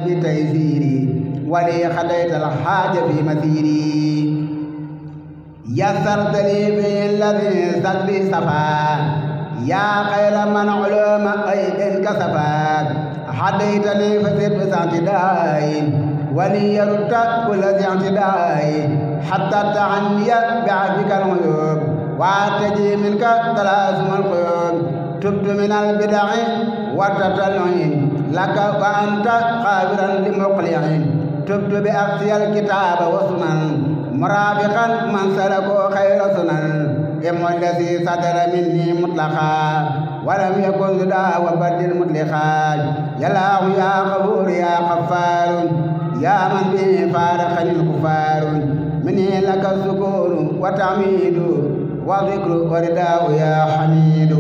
بتيسيري ولي خديت الحاج في مسيري يسرت لي في الذي صدري صفا يا خير من علوم غيب كسفا حديتني فزدت ساعتداي ولي يرد كل ذي اعتداء حتى تعني بعفك الغيوب واتجي منك تلازم القيوب تبت من البدع والتطلع لك وأنت قابلا لمقلع تبت بأقصي الكتاب والسنن مرافقا من سلكوا خير سنن إم الذي صدر مني مطلقا ولم يكن ذا وبدل مطلقا يا الله يا غفور يا غفار يا من به فارقني الكفار مني لك السكون وتعميد وذكر ورداء يا حميد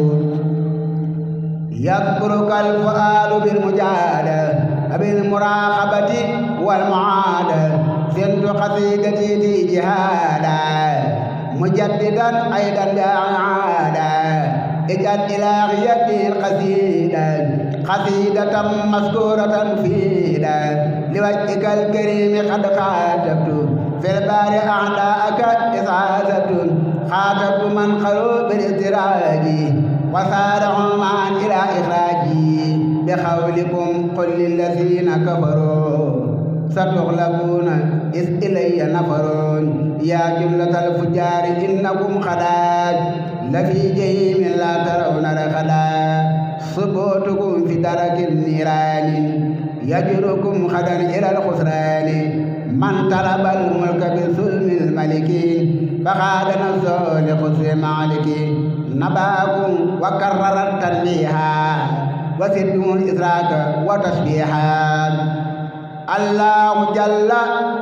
يذكرك الفؤاد بالمجادة بالمراقبة والمعادة سنت قصيدتي في جهادا مجددا أيضا داعادا اجعل إلهيتي قصيدة مذكورة فيدا لوجهك الكريم قد خاطبت في البار أعداءك إسعادة خاطبت من خلوا بالاستراج وسارعوا معا إلى إخراجي بقولكم قل للذين كفروا ستغلبون إذ إلي نفر يا جملة الفجار إنكم خداج لفي جحيم لا ترون رغدا ثبوتكم في درك النيران يجركم غدا إلى الخسران من طلب الملك بظلم الملك فقاد نفسه لخسر مالك نباكم وكرر التنبيه وسدوا الإدراك وتشبيها الله جل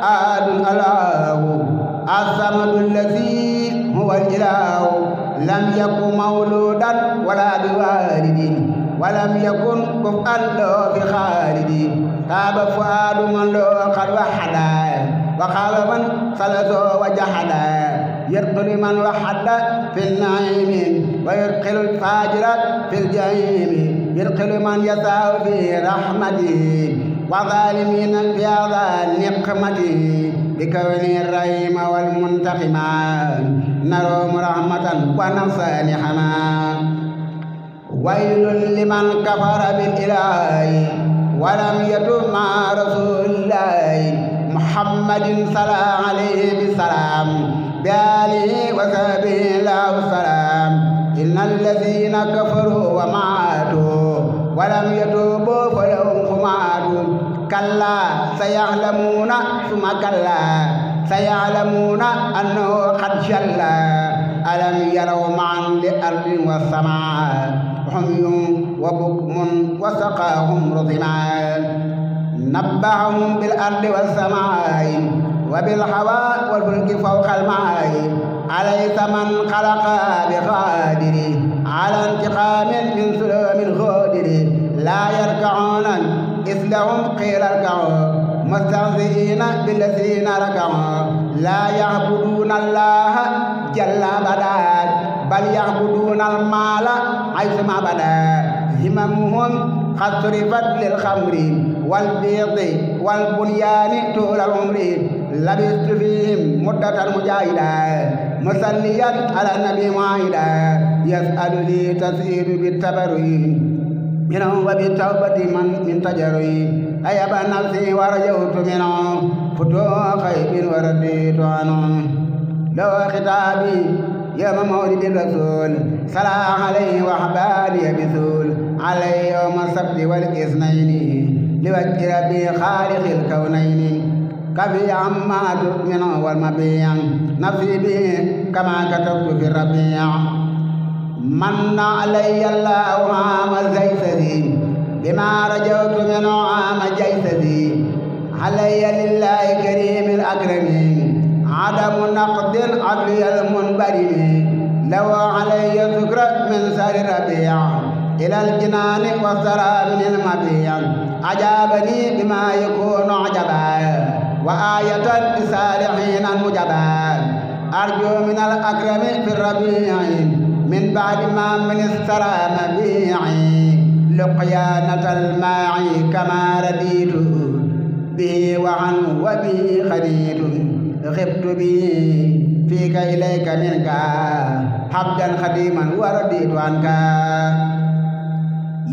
آد الله الصمد الذي هو الإله لم يكن مولودا ولا بوالد ولم يكن كفءا له بخالد تاب فؤاد من له قد وحدا وخاب من فلته وجحدا يدخل من وحد في النعيم ويدخل الفاجر في الجحيم يدخل من يسعى في رحمته وظالمين في هذا النقمة بكون الرحيم والمنتقم نروم رحمة ونصر نحما ويل لمن كفر بالإله ولم يتب مع رسول الله محمد صلى عليه بالسلام بآله وصحبه له السلام إن الذين كفروا وماتوا ولم يتوبوا فلهم خمات كلا سيعلمون ثم كلا سيعلمون أنه قد شل ألم يروا معا لأرض والسماء حمي وبكم وسقاهم رطما نبههم بالأرض والسماء وبالهواء والفلك فوق الماء أليس من خلق بقادر على انتقام من سلوم الغادر لا يركعون إذ لهم قيل اركعوا مستهزئين بالذين ركعوا لا يعبدون الله جل بدا بل يعبدون المال حيثما بدا هممهم قد صرفت للخمر والبيض والبنيان طول العمر لبثت فيهم مدة مجاهدة مصليا على النبي معاهدا يسأل لي تسير بالتبرع منه وبالتوبة من تجري أيب نفسي ورجوت منه فتوح خيب ورديت عنه لو خطابي يوم مولد الرسول صلى عليه وحبالي بثول عليه يوم السبت والاثنين لوجه ربي خالق الكونين كفي عما تؤمن والمبيع نفسي به كما كتبت في الربيع من علي الله عام الزيتذي بما رجوت منه عام جيتذي علي لله كريم الأكرمين عدم نقد عقلي المنبرم لو علي ذكر من سر الربيع إلى الجنان والثرى من المبيع أجابني بما يكون عجبا وآية لصالحين مجبا أرجو من الأكرم في الربيع من بعد ما من الثرى مبيعي لقيانة الماعي كما رديت به وعنه وبه خريط خبت به فيك إليك منك حبدا خديما ورديت عنك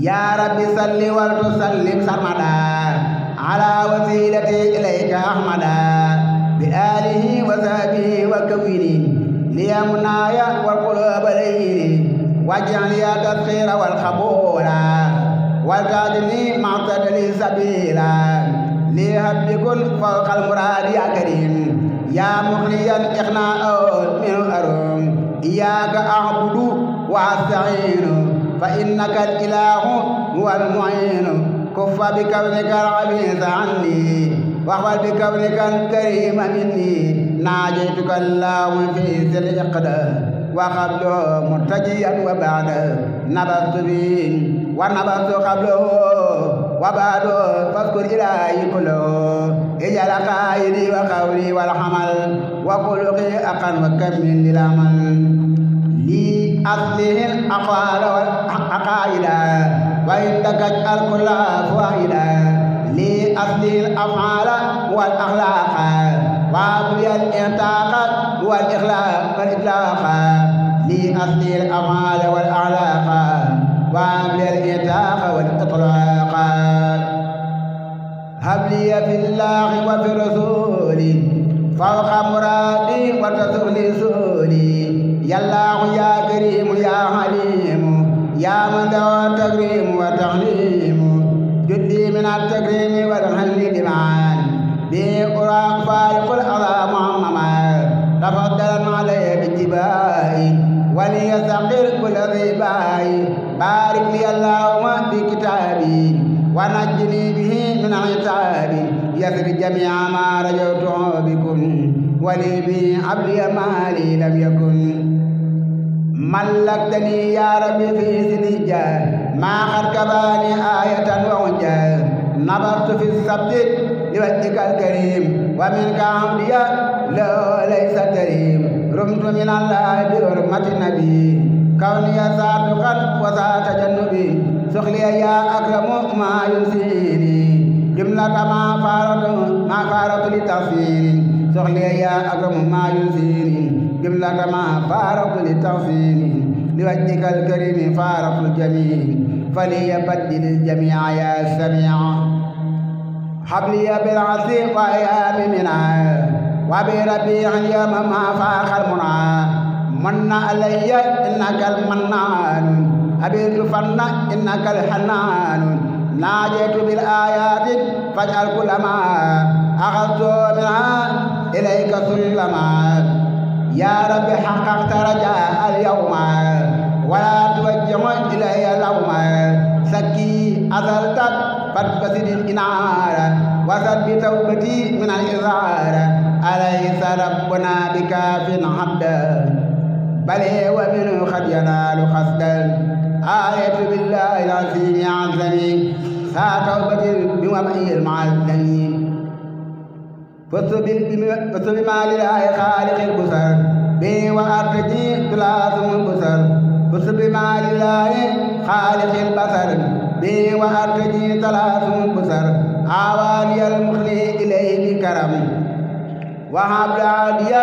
يا رب صل وتسلم سرمدا على وسيلتي إليك أحمدا بآله وصحبه وكوني لي منايا والقلوب ليلي واجعل يا تسخير والخبول والتعدني معتدلي سبيلا لهب كل فوق المراد يا كريم يا مغنيا إغناء من أروم إياك أعبد وأستعين فإنك الإله هو المعين كف بكونك العبيد عني واحفظ بكونك الكريم مني ناجيتك اللهم في سر إقدام وقبله مرتجيا وبعده نبذت به ونبذت قبله وبعده فاذكر إلهي كله اجعل قائدي وقولي والحمل وخلقي أقا وكمل للعمل لي أصله الأقوال والعقائد وإنك اجعل كل فوائد لي أصله الأفعال والأخلاق وأبلي الإنطاق والإطلاق لي أصلي الأفعال والأعلاق وأبلي الإنطاق والإطلاق هب لي في الله وفي الرسول فوق مرادي وتسغلي سولي يا الله يا كريم يا حليم يا من له التكريم والتعليم جدي من التكريم والحل دمان بقرآن فارق الأعلى معمما تفضلا علي باتباعي وليستقر كل ذباعي بارك لي اللهم في كتابي ونجني به من عتابي يسر جميع ما رجوته بكم ولي به عبدي مالي لم يكن ملكتني يا ربي في سنجا ما قد كباني آية ووجه نظرت في السبت لوجهك الكريم ومنك عمدي لا ليس كريم رمت من الله بحرمة النبي كوني صادقا وذات جنبي سخلي يا أكرم ما ينسيني جملة ما فارت لتفسير سخلي يا أكرم ما ينسيني جملة ما فارت لتفسير لوجهك الكريم فارق الجميل فليبدل الجميع يا سميع حبلي بالعصي وأيام منها وبربيع اليوم ما فاخ المنى من علي إنك المنان أبيت فن إنك الحنان ناجيت بالآيات فاجعل كل ما أخذت منها إليك سلما يا رب حققت رجاء اليوم ولا توجه إلي اللوم سكي أزلتك فاتبسد الإنعار وسد بتوبتي من الإظهار أليس ربنا بكاف عبدا بل ومنه قد ينال قصدا آية بالله العظيم عظمي ساتوبة بوضعي المعلم فصب بما لله خالق البصر بي وأرتجي ثلاث البصر فصب بما لله خالق البصر بي وأرتجي ثلاث البصر آواني المخلي إليه بكرم وهب عادي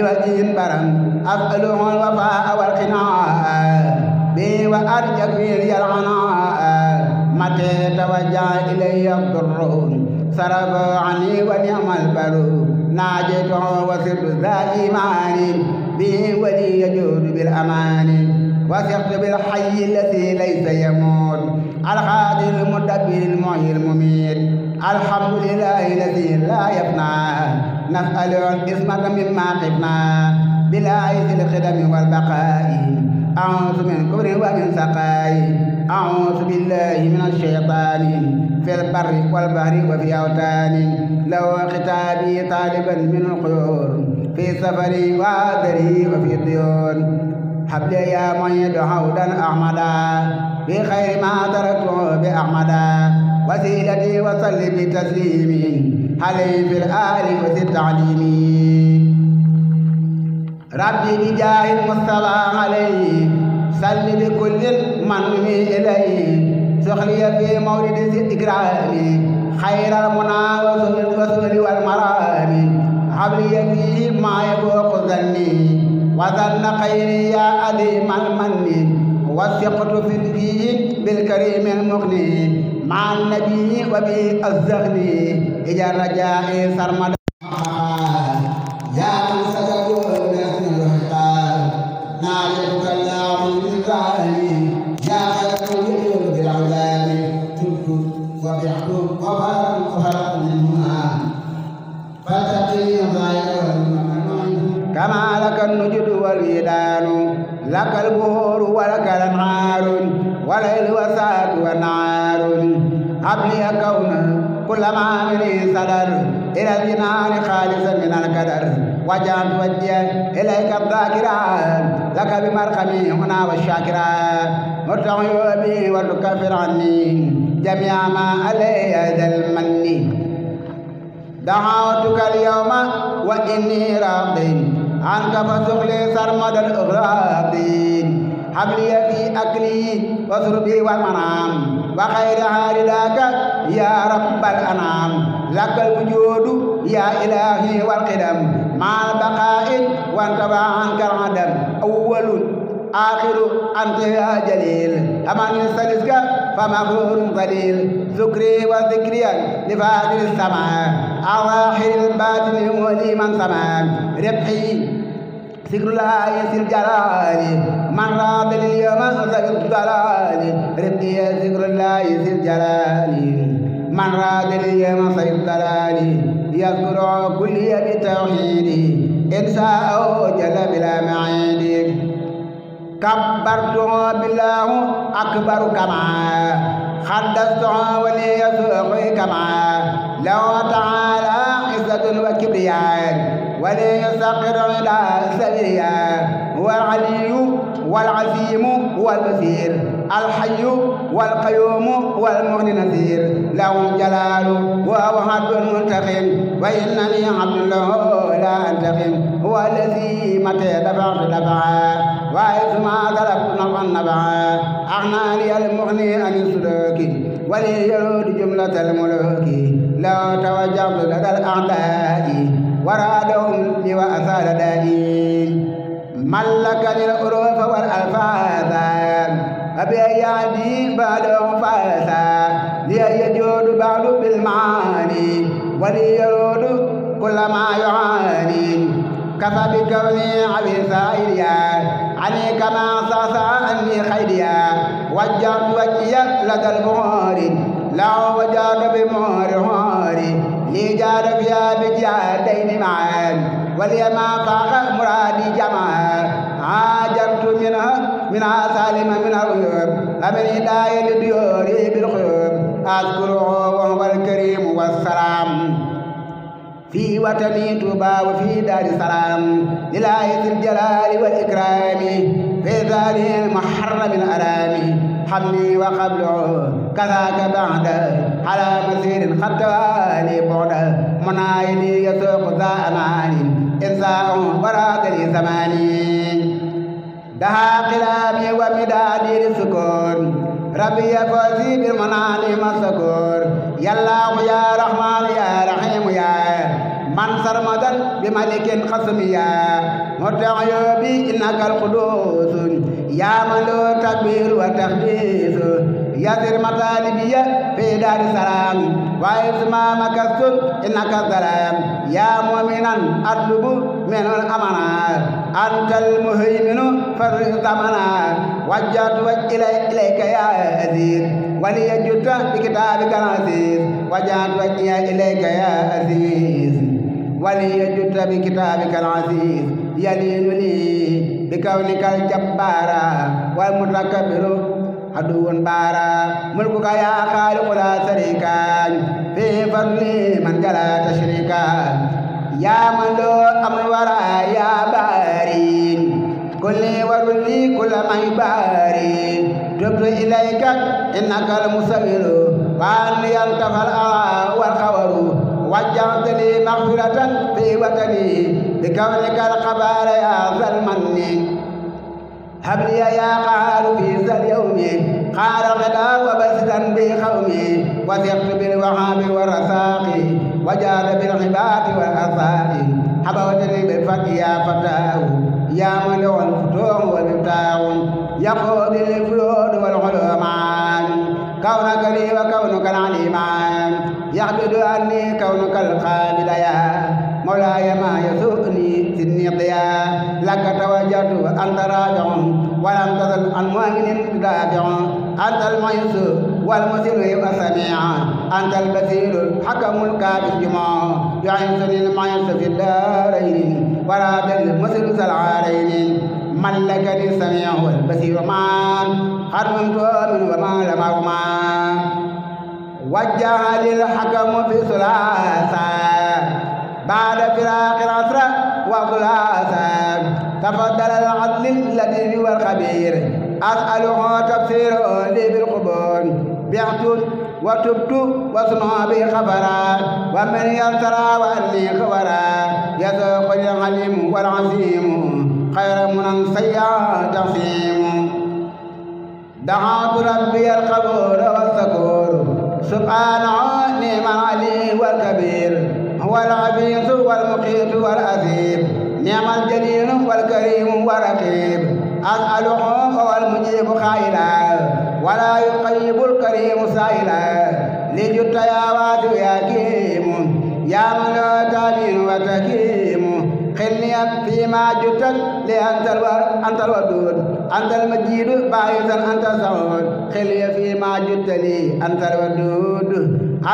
لوجه برم أسأله الوفاء والقناع بي وأرجك في العناء متى توجه إلي الضر صرف عني ونعم البر ناجيته وسرت ذا إيمان به ولي يجود بالأمان وثقت بالحي الذي ليس يموت القادر المدبر المحيي المميت الحمد لله الذي لا يفنى نسأل الإسمة مما قفنا بالآية الخدم والبقاء أعوذ من كبر ومن سقاء أعوذ بالله من الشيطان في البر والبحر وفي أوتان لو ختابي طالبا من القيور في سفري وآذري وفي الديون حبل يا من يدعودا أحمدا بخير ما تركته بأحمدا وسيلتي وصل بتسليمي عليه في الآل وفي التعليم ربي بجاه المصطفى عليه صل بكل من إليه سخلي في مولد ذي الإكرام خير المنى ظني وظن خيري يا عظيم المن وثقت في الدين بالكريم المغني مع النبي وبه الزغني إجا رجائي سرمدا يا من سجدوا لحسن الرحقان نعرفك الله من الغالي يا خير الوجود بالعلام تبت وبعت وفرق منهما فتقي ظاهر كما لك النجد والويدان لك البهور ولك الانهار والليل والساعة والنهار هب لي كون كل ما مني صدر إلى الجنان خالصا من القدر وجعلت وجهي إليك الذاكرا لك بمرقمي هنا والشاكرا مرتعي بي وتكفر عني جميع ما علي ذا المن دعوتك اليوم وإني راض عنك فسق لي سرمد الأغراض هب لي في أكلي وشربي والمنام وخير رداك يا رب الأنام لك الوجود يا إلهي والقدم مع البقاء وانتبع عنك العدم أول آخر أنت يا جليل أمن يستلسك فمغرور ذليل ذكري وذكري لفاضل السماء أواخر الباطن ولي من سماء ربحي ذكر الله يسير الجلال من راد اليوم ذكر الجلال ربحي ذكر الله يسير الجلال من راد اليوم ذكر الجلال يذكر كل بالتوحيد إنساء جل بلا معيد كبرته بالله أكبر كما حدثته ولي يسوق كما لو تعالى عزة وكبرياء ولي يسقر إلى سبيا هو العلي والعظيم والبصير الحي والقيوم والمغني نذير له الجلال وهو حد المنتقم وإنني عبد الله لا أنتقم هو الذي متى دفعا وإذ ما طلبت نفعا أغنى لي المغني عن السلوك ولي يرود جملة الملوك لو توجهت لدى الأعداء ورادهم لي وأثار دائي ملكني الحروف والألفاظ أبيادي بعدهم فاسا ليجود بعد بالمعاني وليرود كل ما يعاني كفى بكوني عبي سائريا عني كما صاصا عني خيريا وجهت وجهي لدى المهور لا وجهت بمهور لي جاد فيها بجادين معا وليما فاق مرادي جمعا عاجرت منها سالما من الغيوب أمن هداية لديوري بالخيوب أذكره وهو الكريم والسلام في وطني توبا وفي دار السلام لله ذي الجلال والإكرام في ذلك المحرم الأرام حملي وقبله كذاك بعد على مسير خطوالي بعد منايلي يسوق ذا أمان إنساء وراد لي زماني دها قلامي ومدادي للسكون ربي فوزي بالمنان مسكور يا الله يا رحمن يا رحيم يا من سرمدا بملك قسم يا مرتعيبي إنك القدوس يا من له تكبير وتقديس يسر مطالبي في دار السلام وإسمى مكست إنك السلام يا مؤمنا أطلب من الأمانة أنت المهيمن فرق زمنا وجهت وجهي إليك يا عزيز وليجد بكتابك العزيز وجهت وجهي إليك يا عزيز وليجد بكتابك العزيز يلين لي بكونك الجبار والمتكبر عدو بارا ملكك يا خالق لا شريك في فضل من جلا تشريكا يا من له أمر الورى يا باري كل ورلي كل ما يباري تبت إليك إنك المصور وأن يلتف الأرى والخور وجعت لي مغفرة في وطني بكونك الخبار يا ذا المن هب لي يا قهار في ذا اليوم قال غدا وبسدا بقومي وثقت بالوهاب والرساق وجاد بالعباد والأرزاق حبوتني بالفتح يا فتاه يا من له الفتوح والمفتاح يقود الفيود والعلومان كونك لي وكونك العليمان يعبد عني كونك القابل يا مولاي ما يسوءني سني ضياء لك توجهت أنت راجع ولم تزل عن مؤمن تدافع أنت المعز والمسر يبقى سميعا أنت البصير الحكم الكافي الجماع يعزني المعز في الدارين وراد المسر العارين ملكني السميع والبصير معا حرمت من وما لمهما وجه للحكم في ثلاثة بعد فراق العصر وثلاثة تفضل العدل الذي هو الخبير أسأله تفسيره لي بالقبور بعت وتبت وصنع بي خبرا ومن يرترى وأني خبرا يسوق العليم والعظيم خير من سيئا تقسيم دعوت ربي القبور والثقور سبحانه نعم العلي والكبير هو العزيز والمقيت والأثير نعم الجليل والكريم والرقيب أسأله هو المجيب خائلا ولا يقيب الكريم سائلا لجت يا واسع يا كريم يا من لا تامين وتكيم خلني فيما جتت أنت الودود أنت المجيد باعثا أنت سعود خلني فيما جت لي أنت الودود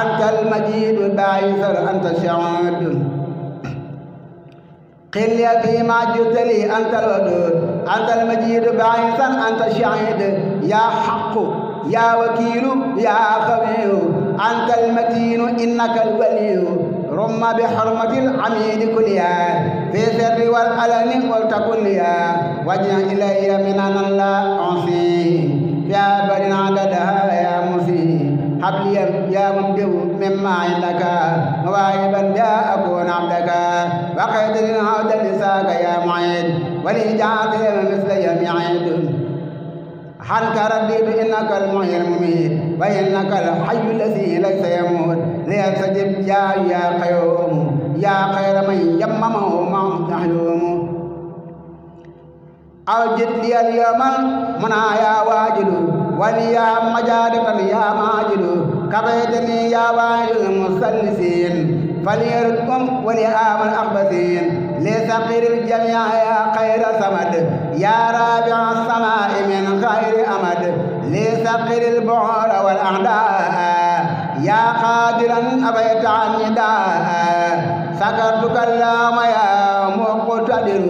أنت المجيد باعثا أنت سعود خلني فيما جت لي أنت الودود أنت المجيد باعثا أنت شهيد يا حق يا وكيل يا خبير أنت المتين إنك الولي رم بحرمة العميد كليا في سر والعلن ولتكن ليا وجه إلي مننا لا أعصي يا بل عددها يا مسي حبلي يا مبدو مما عندك مواهبا جاء أكون عبدك وقيد للعود لساك يا معيد ولإجاعة مثل يميعيد عنك رديت إنك المحيي المميت وإنك الحي الذي ليس يموت ليستجب يا قيوم يا خير من يممه محيوم أوجد لي اليوم منايا واجد وليا مجادة يا ماجد كبيتني يا واجد المسلسين فليردكم وليآم الأخبثين لسقير الجميع يا خير سمد يا رابع السماء من خير أمد لسقير البعور والأعداء يا قادرا أبيت عن نداء سكرتك اللهم يا مقتدر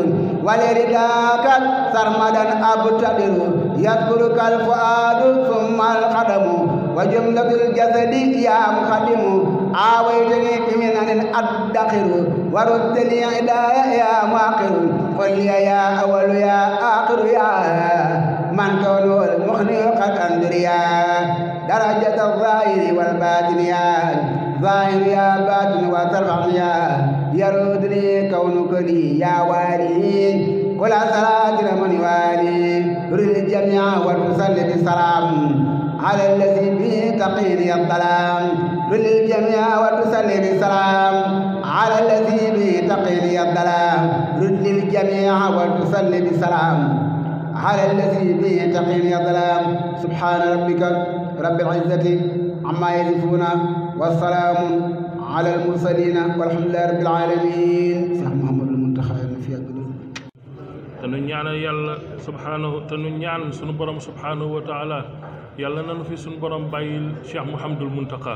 ولرداك سرمدا أبتدر يذكرك الفؤاد ثم القدم وجملة الجسد يا مخدم آويتني بمنن أدخر ورد لي عدايا يا ماقر قل لي يا أول يا آخر يا من كونه المخني قد أندريا درجة الظاهر والباطن يا ظاهر يا باطن وترفعني يرد لي كونك لي يا والي كل صلاة من يوالي رد الجميع وتصلي بالسلام على الذي به تقيني الظلام للجميع وتصلي بالسلام على الذي به تقيني الظلام رد للجميع وتصلي بالسلام على الذي به تقيني الظلام سبحان ربك رب العزة عما يصفون والسلام على المرسلين والحمد لله رب العالمين سيدنا محمد المنتخب في الدنيا تنو ñaanal yalla subhanahu tanu ñaan sunu borom subhanahu wa ta'ala yalla nanu fi sunu borom bayil Cheikh Mouhamadoul Mountakha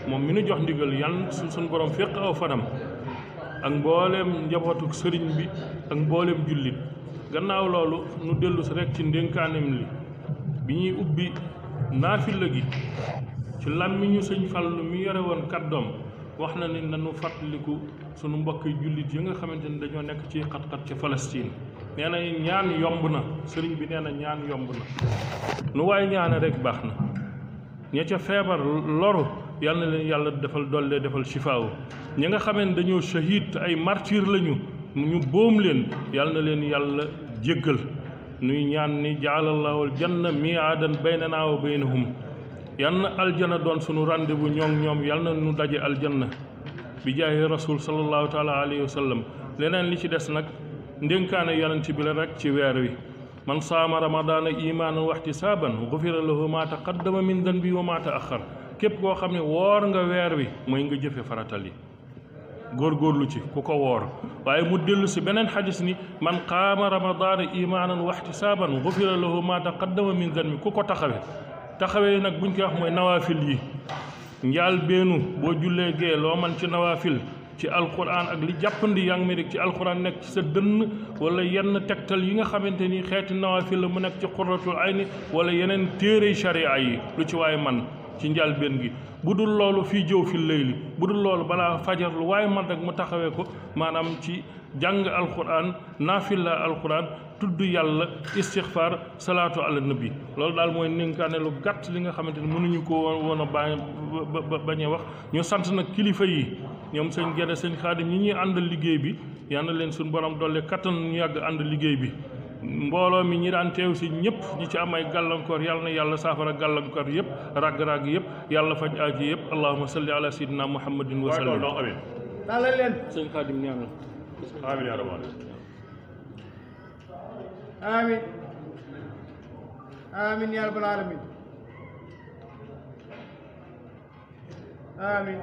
mom mi nu jox ndigal yalla sunu borom fekk aw fanam ak mboolem njabootuk sëriñ bi ak mboolem jullit gannaaw loolu nu dellu si rek ci ndénkaanem li bi ñuy ubbi naafila gi ci làmmiñu sëñ Fallu mi yore woon kàddoom wax na ni nanu fàttaliku sunu mbokk jullit yi nga xamante ni dañoo nekk ci xat-xat ca Palestine nee na ñaan yomb na sëriñ bi nee na ñaan yomb na nu waaye ñaane rek baax na ña ca feebar loru yal na leen yàlla defal dolle defal shifaawu ñi nga xamee ne dañoo shahid ay martyr lañu ñu boom leen yal na leen yàlla jéggal nuy ñaan ni jaalallahu aljanna mi'aadan baynana wa baynahum yal na aljana doon sunu rendez-vous ñoom yal na nu daje aljanna bi jaahi rasul sallallahu taala alayhi wa sallam leneen li ci des nag ndénkaane yonent bi la rek ci weer wi man saama ramadaana imaanan wa ihtisaaban gufira lahu ma taqaddama min danbi wa ma taaxar képp koo xam ne woor nga weer wi mooy nga jëfe faratal yi góorgóorlu ci ku ko woor waaye mu dellu si beneen xadis ni man qaama ramadaana imaanan wa ihtisaaban gufira lahu ma taqaddama min danbi ku ko taxawee nag buñ koy wax mooy nawaafil yi njaal beenu boo jullee gee loo man ci nawaafil ci alquran ak li jàppandi yaa ngi may dégg ci alquran nekk ci sa dënn wala yenn tegtal yi nga xamante ni xeeti nawaafil la mu nekk ci qurratul ayni wala yeneen téere sharia yi lu ci waaye man ci njàlbéen gi bu dul loolu fii jëw fi layli bu dul loolu balaa fajar lu waaye man rek mu taxawee ko maanaam ci jàng alquran naafila alquran tudd yàlla istixfar salaatu ala nabi loolu daal mooy ninkaane lu gàtt li nga xamante ni mënuñu ko woon a bañ a wax ñu sant nag kilifa yi ñoom sëñ Gede sëñ Xaadim ñi ñuy àndal liggéey bi yal na leen suñu borom doole kattan ñu yàgg ànd liggéey bi mbooloo mi ñi daan teew si ñëpp ñi ci am ay gàllankoor yàlla na yàlla saafara gàllankoor yëpp ragg-ragg yëpp yàlla faj aaji yëpp allahumma salli ala sayyidina muhammadin wa sallam tàllal leen sëñ Xaadim ñaanal amiin yaa rabbal amiin amiin yaa rabbal alamin amiin